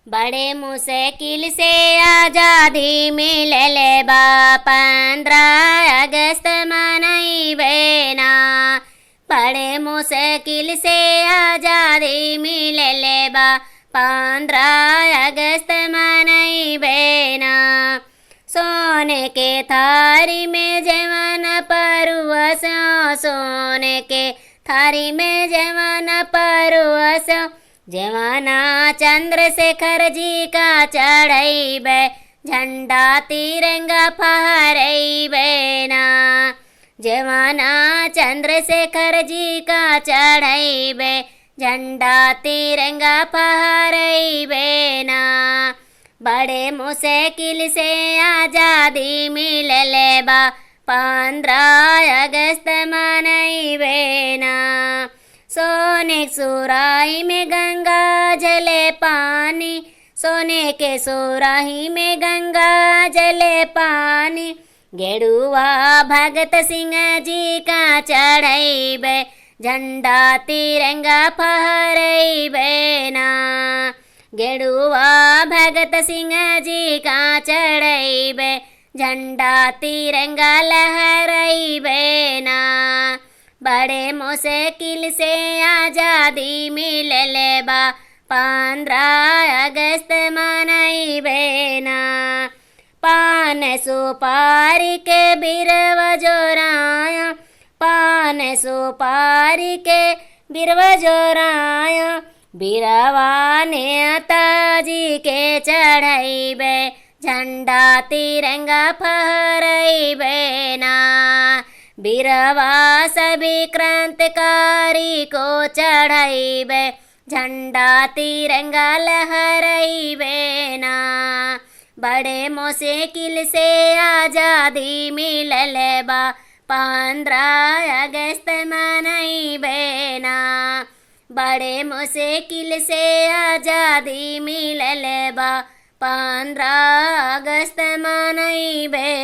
बड़े मुश्किल से आज़ादी मिलले बा 15 अगस्त मनइबे ना। बड़े मुश्किल से आज़ादी मिलले बा 15 अगस्त मनइबे ना। सोने के थारी में जवन परुअस, सोने के थारी में जवन परुअस, जवाना चंद्रशेखर जी का चढ़इबे, झंडा तिरंगा फहरइबे ना। जवाना चंद्रशेखर जी का चढ़इबे, झंडा तिरंगा फहरइबे ना। बड़े मुश्किल से आज़ादी मिलले बा 15 अगस्त मनइबे ना। सोने के सुराही में गंगा जले पानी, सोने के सुराही में गंगा जले पानी, गेरुआ भगत सिंह जी का चढ़इबे, झंडा तिरंगा फहरइबे ना। गेरुआ भगत सिंह जी का चढ़इबे, झंडा तिरंगा लहरइबे ना। बड़े मुश्किल से आज़ादी मिलले बा 15 अगस्त मनइबे ना। पान सुपारी के बिरव जोराया, पान सुपारी के बिरव जोराया, बिरवा नेताजी के चढ़इबे, झंडा तिरंगा फहरइबे ना। बिरवा सभी क्रांतिकारी को चढ़इबे, झंडा तिरंगा लहरइबे ना। बड़े मुश्किल से आज़ादी मिलले बा 15 अगस्त मनइबे ना। बड़े मुश्किल से आज़ादी मिलले बा 15 अगस्त मनइबे।